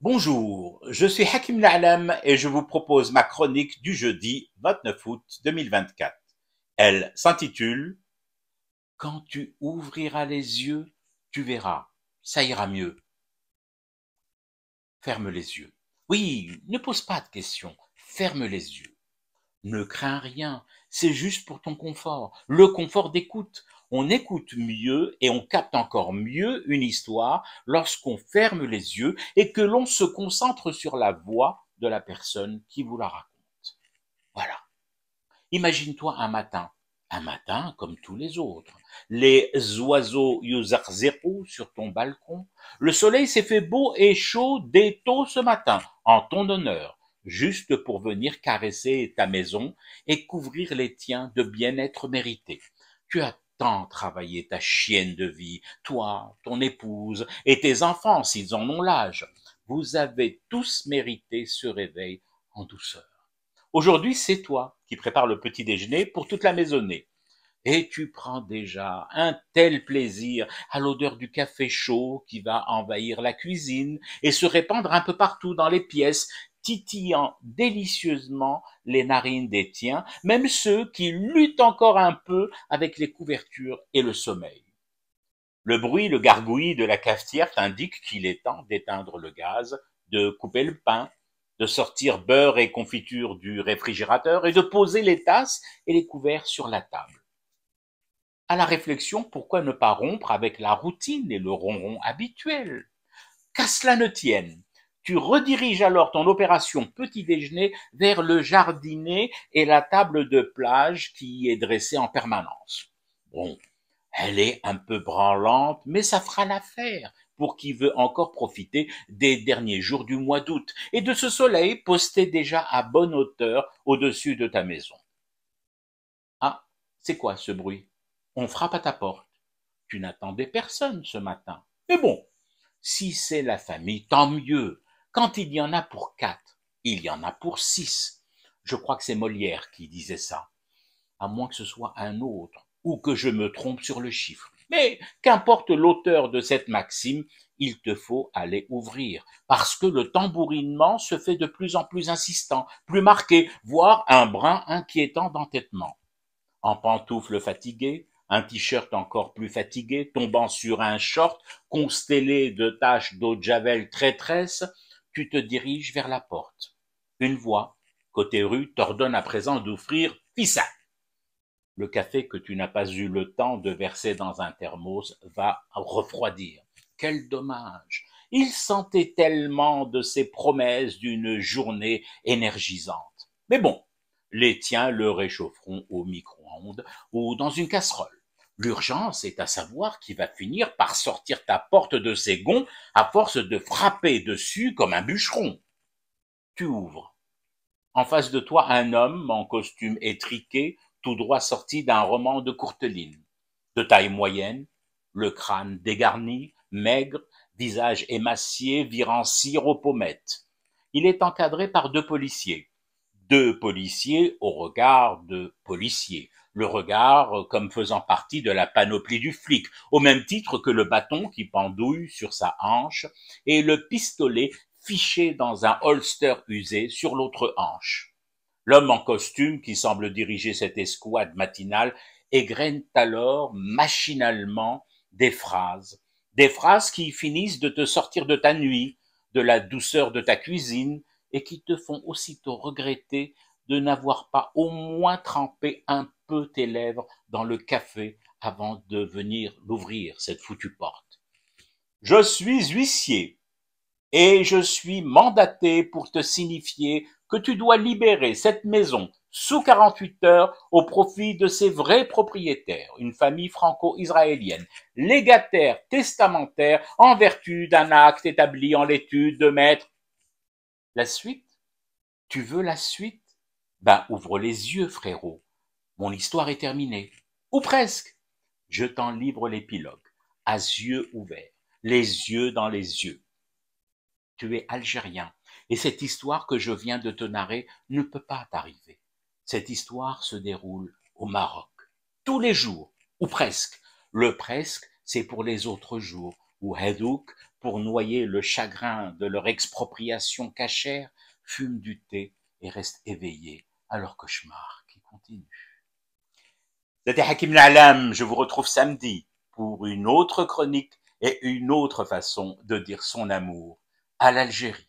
Bonjour, je suis Hakim Na'lam et je vous propose ma chronique du jeudi 29 août 2024. Elle s'intitule Quand tu ouvriras les yeux, tu verras, ça ira mieux. Ferme les yeux. Oui, ne pose pas de questions, ferme les yeux. Ne crains rien, c'est juste pour ton confort, le confort d'écoute. On écoute mieux et on capte encore mieux une histoire lorsqu'on ferme les yeux et que l'on se concentre sur la voix de la personne qui vous la raconte. Voilà. Imagine-toi un matin comme tous les autres. Les oiseaux yuzarzerou sur ton balcon. Le soleil s'est fait beau et chaud dès tôt ce matin, en ton honneur, juste pour venir caresser ta maison et couvrir les tiens de bien-être mérité. Tu as tant travaillé ta chienne de vie, toi, ton épouse et tes enfants s'ils en ont l'âge. Vous avez tous mérité ce réveil en douceur. Aujourd'hui, c'est toi qui prépares le petit déjeuner pour toute la maisonnée. Et tu prends déjà un tel plaisir à l'odeur du café chaud qui va envahir la cuisine et se répandre un peu partout dans les pièces, titillant délicieusement les narines des tiens, même ceux qui luttent encore un peu avec les couvertures et le sommeil. Le bruit, le gargouillis de la cafetière t'indique qu'il est temps d'éteindre le gaz, de couper le pain, de sortir beurre et confiture du réfrigérateur et de poser les tasses et les couverts sur la table. À la réflexion, pourquoi ne pas rompre avec la routine et le ronron habituel? Qu'à cela ne tienne, tu rediriges alors ton opération petit déjeuner vers le jardinet et la table de plage qui y est dressée en permanence. Bon, elle est un peu branlante, mais ça fera l'affaire pour qui veut encore profiter des derniers jours du mois d'août et de ce soleil posté déjà à bonne hauteur au-dessus de ta maison. Ah, c'est quoi ce bruit? On frappe à ta porte. Tu n'attendais personne ce matin. Mais bon, si c'est la famille, tant mieux. Quand il y en a pour 4, il y en a pour 6. Je crois que c'est Molière qui disait ça, à moins que ce soit un autre, ou que je me trompe sur le chiffre. Mais qu'importe l'auteur de cette maxime, il te faut aller ouvrir, parce que le tambourinement se fait de plus en plus insistant, plus marqué, voire un brin inquiétant d'entêtement. En pantoufles fatiguées, un t-shirt encore plus fatigué, tombant sur un short constellé de taches d'eau de javel traîtresse, tu te diriges vers la porte. Une voix, côté rue, t'ordonne à présent d'ouvrir Fissa. Le café que tu n'as pas eu le temps de verser dans un thermos va refroidir. Quel dommage! Il sentait tellement de ses promesses d'une journée énergisante. Mais bon, les tiens le réchaufferont au micro-ondes ou dans une casserole. L'urgence est à savoir qui va finir par sortir ta porte de ses gonds à force de frapper dessus comme un bûcheron. Tu ouvres. En face de toi, un homme en costume étriqué, tout droit sorti d'un roman de Courteline. De taille moyenne, le crâne dégarni, maigre, visage émacié, virant cire aux pommettes. Il est encadré par deux policiers. Deux policiers au regard de policiers. Le regard comme faisant partie de la panoplie du flic, au même titre que le bâton qui pendouille sur sa hanche et le pistolet fiché dans un holster usé sur l'autre hanche. L'homme en costume qui semble diriger cette escouade matinale égrène alors machinalement des phrases qui finissent de te sortir de ta nuit, de la douceur de ta cuisine et qui te font aussitôt regretter de n'avoir pas au moins trempé un peu tes lèvres dans le café avant de venir l'ouvrir, cette foutue porte. Je suis huissier et je suis mandaté pour te signifier que tu dois libérer cette maison sous 48 heures au profit de ses vrais propriétaires, une famille franco-israélienne, légataire testamentaire en vertu d'un acte établi en l'étude de maître. La suite? Tu veux la suite? Ben, ouvre les yeux, frérot. Mon histoire est terminée. Ou presque. Je t'en livre l'épilogue, à yeux ouverts, les yeux dans les yeux. Tu es algérien, et cette histoire que je viens de te narrer ne peut pas t'arriver. Cette histoire se déroule au Maroc, tous les jours, ou presque. Le presque, c'est pour les autres jours, ou Hadouk pour noyer le chagrin de leur expropriation cachère, fument du thé et restent éveillés à leur cauchemar qui continue. C'était Hakim Nalam, je vous retrouve samedi pour une autre chronique et une autre façon de dire son amour à l'Algérie.